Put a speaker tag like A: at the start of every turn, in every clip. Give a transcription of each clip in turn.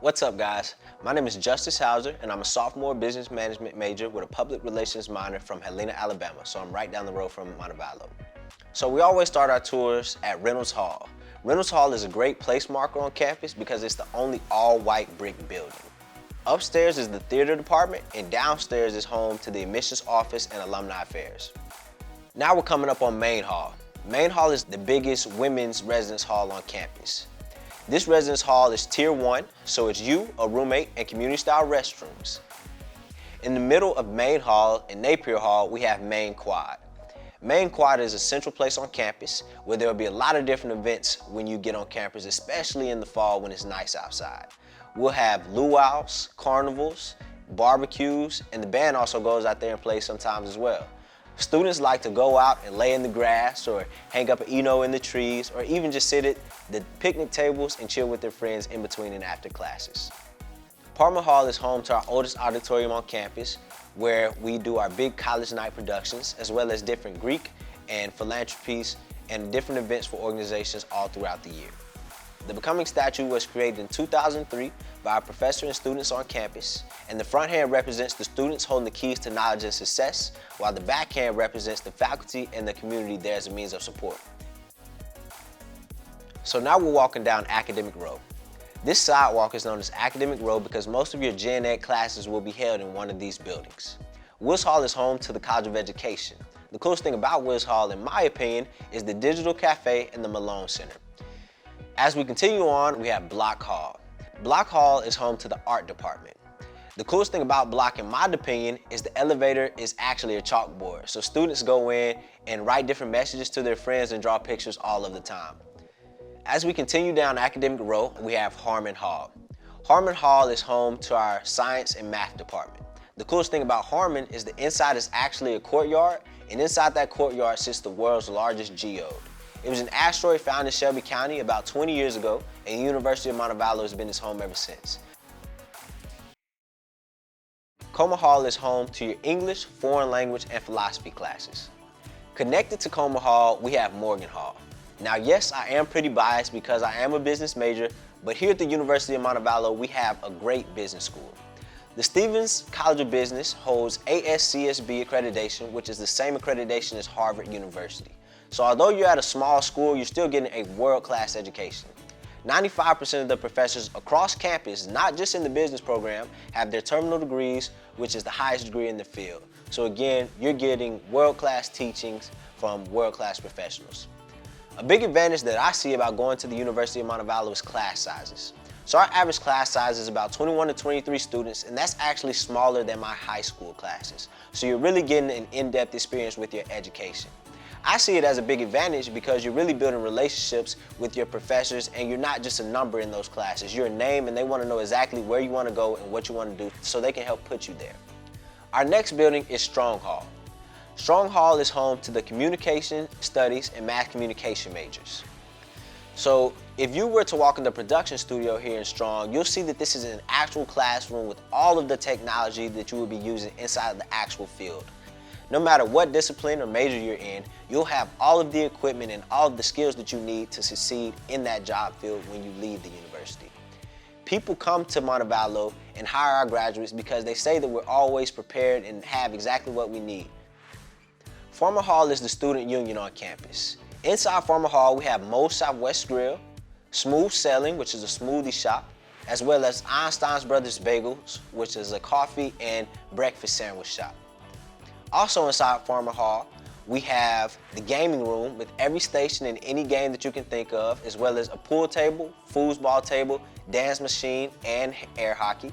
A: What's up, guys? My name is Justice Hauser, and I'm a sophomore business management major with a public relations minor from Helena, Alabama, so I'm right down the road from Montevallo. So we always start our tours at Reynolds Hall. Reynolds Hall is a great place marker on campus because it's the only all-white brick building. Upstairs is the theater department, and downstairs is home to the admissions office and alumni affairs. Now we're coming up on Main Hall. Main Hall is the biggest women's residence hall on campus. This residence hall is tier 1, so it's you, a roommate, and community-style restrooms. In the middle of Main Hall and Napier Hall, we have Main Quad. Main Quad is a central place on campus where there will be a lot of different events when you get on campus, especially in the fall when it's nice outside. We'll have luau's, carnivals, barbecues, and the band also goes out there and plays sometimes as well. Students like to go out and lay in the grass or hang up an Eno in the trees or even just sit at the picnic tables and chill with their friends in between and after classes. Parma Hall is home to our oldest auditorium on campus where we do our big college night productions as well as different Greek and philanthropies and different events for organizations all throughout the year. The Becoming statue was created in 2003 by our professor and students on campus, and the front hand represents the students holding the keys to knowledge and success, while the back hand represents the faculty and the community there as a means of support. So now we're walking down Academic Row. This sidewalk is known as Academic Row because most of your gen ed classes will be held in one of these buildings. Wills Hall is home to the College of Education. The coolest thing about Wills Hall, in my opinion, is the Digital Cafe and the Malone Center. As we continue on, we have Block Hall. Block Hall is home to the art department. The coolest thing about Block, in my opinion, is the elevator is actually a chalkboard. So students go in and write different messages to their friends and draw pictures all of the time. As we continue down Academic Row, we have Harmon Hall. Harmon Hall is home to our science and math department. The coolest thing about Harmon is the inside is actually a courtyard, and inside that courtyard sits the world's largest geode. It was an asteroid found in Shelby County about 20 years ago, and the University of Montevallo has been its home ever since. Comer Hall is home to your English, foreign language, and philosophy classes. Connected to Comer Hall, we have Morgan Hall. Now, yes, I am pretty biased because I am a business major, but here at the University of Montevallo, we have a great business school. The Stevens College of Business holds ASCSB accreditation, which is the same accreditation as Harvard University. So although you're at a small school, you're still getting a world-class education. 95% of the professors across campus, not just in the business program, have their terminal degrees, which is the highest degree in the field. So again, you're getting world-class teachings from world-class professionals. A big advantage that I see about going to the University of Montevallo is class sizes. So our average class size is about 21 to 23 students, and that's actually smaller than my high school classes. So you're really getting an in-depth experience with your education. I see it as a big advantage because you're really building relationships with your professors and you're not just a number in those classes. You're a name and they want to know exactly where you want to go and what you want to do so they can help put you there. Our next building is Strong Hall. Strong Hall is home to the communication studies and mass communication majors. So if you were to walk in the production studio here in Strong, you'll see that this is an actual classroom with all of the technology that you will be using inside of the actual field. No matter what discipline or major you're in, you'll have all of the equipment and all of the skills that you need to succeed in that job field when you leave the university. People come to Montevallo and hire our graduates because they say that we're always prepared and have exactly what we need. Parma Hall is the student union on campus. Inside Parma Hall, we have Moe's Southwest Grill, Smooth Sailing, which is a smoothie shop, as well as Einstein's Brothers Bagels, which is a coffee and breakfast sandwich shop. Also inside Parma Hall, we have the gaming room with every station in any game that you can think of, as well as a pool table, foosball table, dance machine, and air hockey.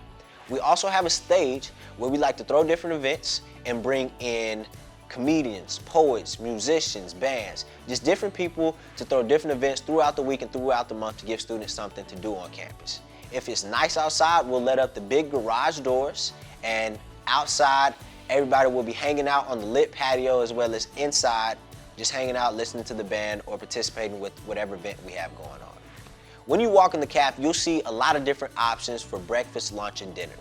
A: We also have a stage where we like to throw different events and bring in comedians, poets, musicians, bands, just different people to throw different events throughout the week and throughout the month to give students something to do on campus. If it's nice outside, we'll let up the big garage doors, and outside, everybody will be hanging out on the lit patio as well as inside, just hanging out, listening to the band or participating with whatever event we have going on. When you walk in the caf, you'll see a lot of different options for breakfast, lunch, and dinner.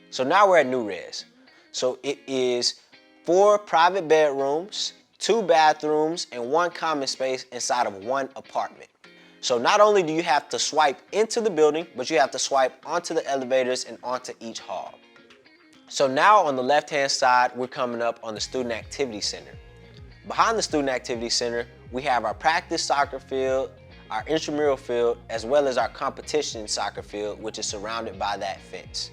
A: So now we're at New Res. So it is 4 private bedrooms, 2 bathrooms, and 1 common space inside of 1 apartment. So not only do you have to swipe into the building, but you have to swipe onto the elevators and onto each hall. So now on the left-hand side, we're coming up on the Student Activity Center. Behind the Student Activity Center, we have our practice soccer field, our intramural field, as well as our competition soccer field, which is surrounded by that fence.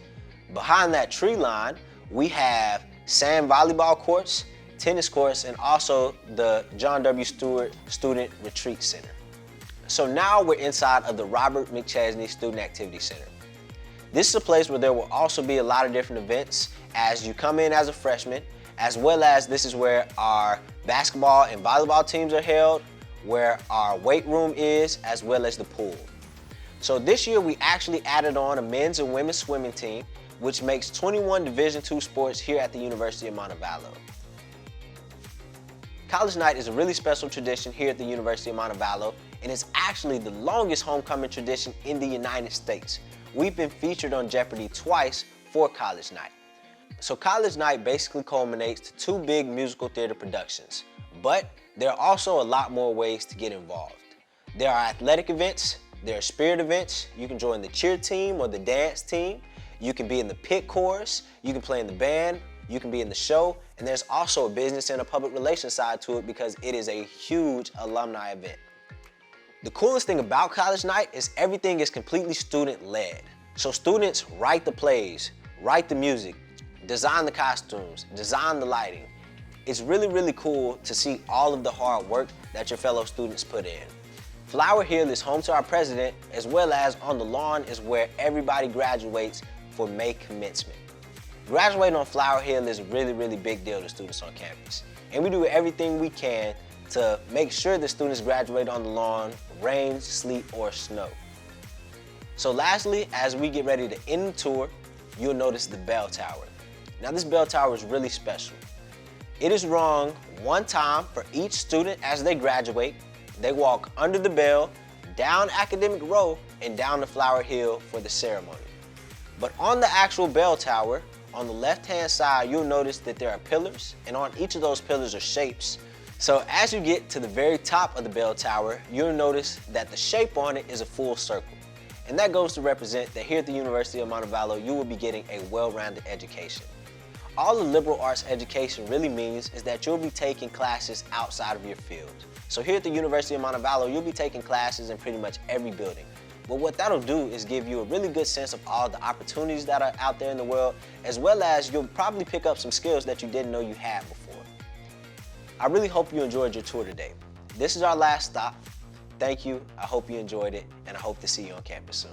A: Behind that tree line, we have sand volleyball courts, tennis courts, and also the John W. Stewart Student Retreat Center. So now we're inside of the Robert Mcchesney Student Activity Center. This is a place where there will also be a lot of different events as you come in as a freshman, as well as this is where our basketball and volleyball teams are held, where our weight room is, as well as the pool. So this year we actually added on a men's and women's swimming team, which makes 21 Division II sports here at the University of Montevallo. College night is a really special tradition here at the University of Montevallo, and it's actually the longest homecoming tradition in the United States. We've been featured on Jeopardy twice for college night. So college night basically culminates to 2 big musical theater productions, but there are also a lot more ways to get involved. There are athletic events, there are spirit events, you can join the cheer team or the dance team, you can be in the pit chorus, you can play in the band, you can be in the show, and there's also a business and a public relations side to it because it is a huge alumni event. The coolest thing about college night is everything is completely student-led. So students write the plays, write the music, design the costumes, design the lighting. It's really, really cool to see all of the hard work that your fellow students put in. Flower Hill is home to our president, as well as on the lawn is where everybody graduates for May commencement. Graduating on Flower Hill is a really, really big deal to students on campus. And we do everything we can to make sure the students graduate on the lawn, rain, sleet, or snow. So lastly, as we get ready to end the tour, you'll notice the bell tower. Now this bell tower is really special. It is rung 1 time for each student as they graduate. They walk under the bell, down Academic Row, and down the Flower Hill for the ceremony. But on the actual bell tower, on the left-hand side, you'll notice that there are pillars, and on each of those pillars are shapes. So as you get to the very top of the bell tower, you'll notice that the shape on it is a full circle. And that goes to represent that here at the University of Montevallo, you will be getting a well-rounded education. All the liberal arts education really means is that you'll be taking classes outside of your field. So here at the University of Montevallo, you'll be taking classes in pretty much every building. But what that'll do is give you a really good sense of all the opportunities that are out there in the world, as well as you'll probably pick up some skills that you didn't know you had before. I really hope you enjoyed your tour today. This is our last stop. Thank you, I hope you enjoyed it, and I hope to see you on campus soon.